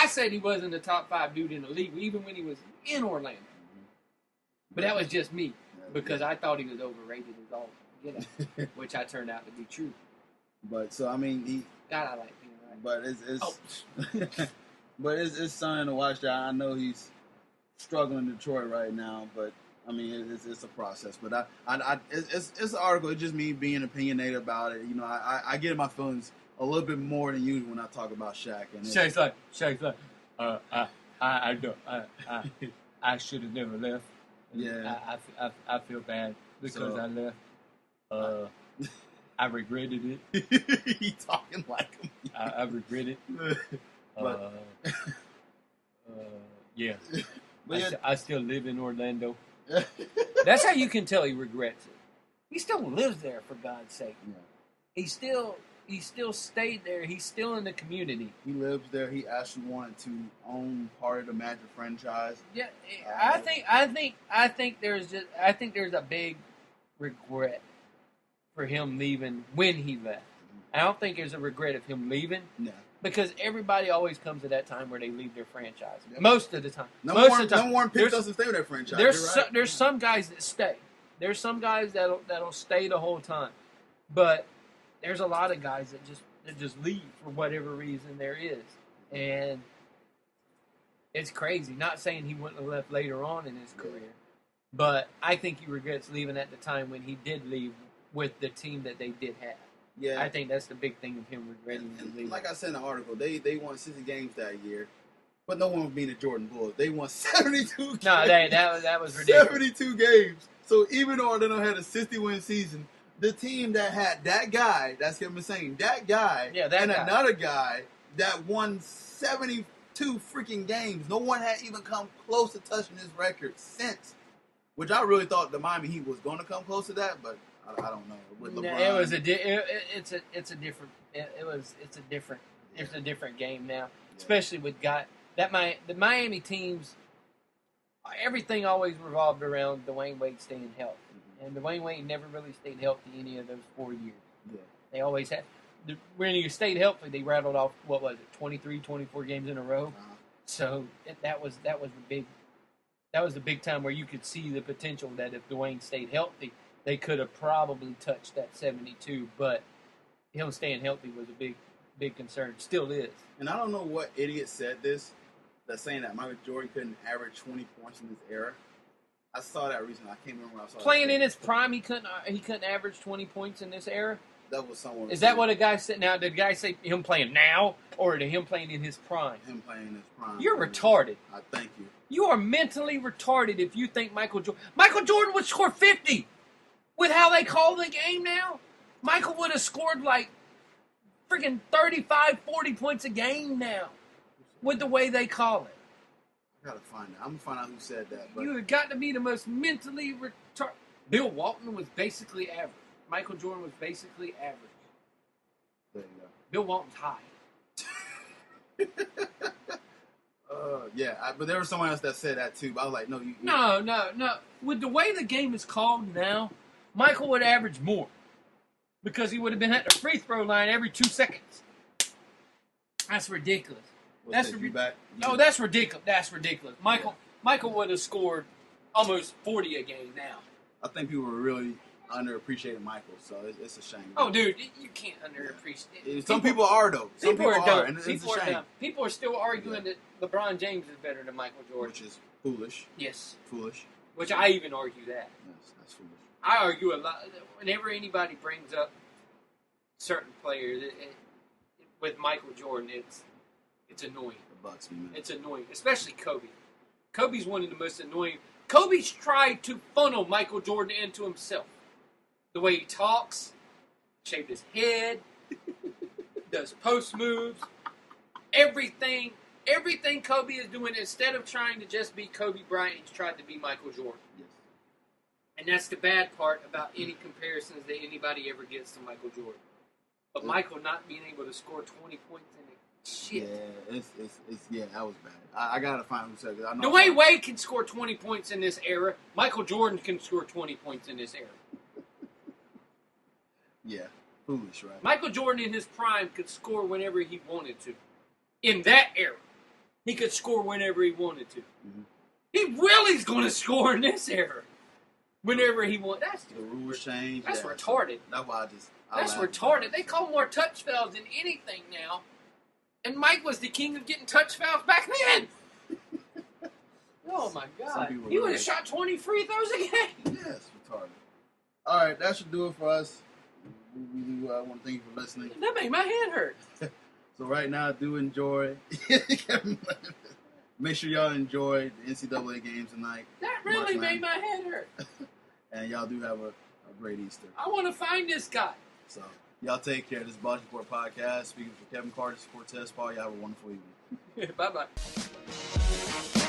I said he wasn't a top 5 dude in the league, even when he was in Orlando. But that was just me, because I thought he was overrated as all get out, which I turned out to be true. But so I mean, God, I like being right. But but it's something to watch. That I know he's struggling in Detroit right now, but I mean it's a process. But it's an article. It's just me being opinionated about it. You know, I get in my feelings a little bit more than usual when I talk about Shaq. And Shaq's like, I should have never left. Yeah, I feel bad because I left. I regretted it. He talking like him. I regret it. Yeah. But I still live in Orlando. That's how you can tell he regrets it. He still lives there, for God's sake. Yeah. He still stayed there. He's still in the community. He lives there. He actually wanted to own part of the Magic franchise. Yeah, I think there's a big regret for him leaving when he left. I don't think there's a regret of him leaving. No. Because everybody always comes to that time where they leave their franchise. Yep. Most of the time. No one picks us to stay with their franchise. There's some guys that stay. There's some guys that'll stay the whole time. But there's a lot of guys that just leave for whatever reason there is. And it's crazy. Not saying he wouldn't have left later on in his career. But I think he regrets leaving at the time when he did leave with the team that they did have. Yeah, I think that's the big thing of him regretting leaving. Like I said in the article, they won 60 games that year, but no one was being the Jordan Bulls. They won 72 games. No, that was ridiculous. 72 games. So even though Orlando had a 60-win season, the team that had that guy, that's what I'm saying, that guy, another guy that won 72 freaking games, no one had even come close to touching his record since. Which I really thought the Miami Heat was going to come close to that, but I don't know. With LeBron, it's a different game now, especially with the Miami teams. Everything always revolved around Dwayne Wade staying healthy, and Dwayne Wade never really stayed healthy any of those 4 years. Yeah. They always had. When you stayed healthy, they rattled off 23, 24 games in a row. So that was the big time where you could see the potential that if Dwayne stayed healthy, they could have probably touched that 72, but him staying healthy was a big concern. Still is. And I don't know what idiot said this, that's saying that Michael Jordan couldn't average 20 points in this era. I saw that recently. I can't remember when I saw it. Playing in his prime, he couldn't average 20 points in this era? That was someone. Is that what a guy said? Now, did the guy say him playing now, or did him playing in his prime? Him playing in his prime. You're retarded. I thank you. You are mentally retarded if you think Michael Jordan would score 50. With how they call the game now, Michael would have scored like freaking 35, 40 points a game now with the way they call it. I gotta find it. I'm gonna find out who said that. But you have got to be the most mentally retarded. Bill Walton was basically average. Michael Jordan was basically average. There you go. Bill Walton's high. But there was someone else that said that too. But I was like, no. No. With the way the game is called now, Michael would average more because he would have been at the free throw line every 2 seconds. That's ridiculous. That's ridiculous. That's ridiculous. Michael would have scored almost 40 a game now. I think people were really underappreciating Michael, so it's a shame. Oh, dude, you can't underappreciate. Some people are though. Some people are, and it's a shame. People are still arguing that LeBron James is better than Michael Jordan, which is foolish. Yes, foolish. Which I even argue that. Yes, that's foolish. I argue a lot whenever anybody brings up certain players. With Michael Jordan, it's annoying. It bugs me, man. It's annoying, especially Kobe. Kobe's one of the most annoying. Kobe's tried to funnel Michael Jordan into himself. The way he talks, shaved his head, does post moves, everything Kobe is doing, instead of trying to just be Kobe Bryant, he's tried to be Michael Jordan. Yes. And that's the bad part about any comparisons that anybody ever gets to Michael Jordan. But Michael not being able to score 20 points in it, shit. Yeah, that was bad. I gotta find who said it. The way Wade can score 20 points in this era, Michael Jordan can score 20 points in this era. Yeah, foolish, right? Michael Jordan in his prime could score whenever he wanted to. In that era. he could score whenever he wanted to. Mm-hmm. He really's going to score in this era. Whenever he wants. That's the rules change. That's retarded. That's why that's retarded. They call more touch fouls than anything now. And Mike was the king of getting touch fouls back then. Oh, my God. He would have shot 20 free throws a game. Yes, retarded. All right, that should do it for us. We want to thank you for listening. That made my hand hurt. So right now, do enjoy. Make sure y'all enjoy the NCAA games tonight. That really made my head hurt. And y'all do have a great Easter. I want to find this guy. So, y'all take care. This is Boston Report Podcast. Speaking for Kevin, Cortez, Paul, y'all have a wonderful evening. Bye-bye.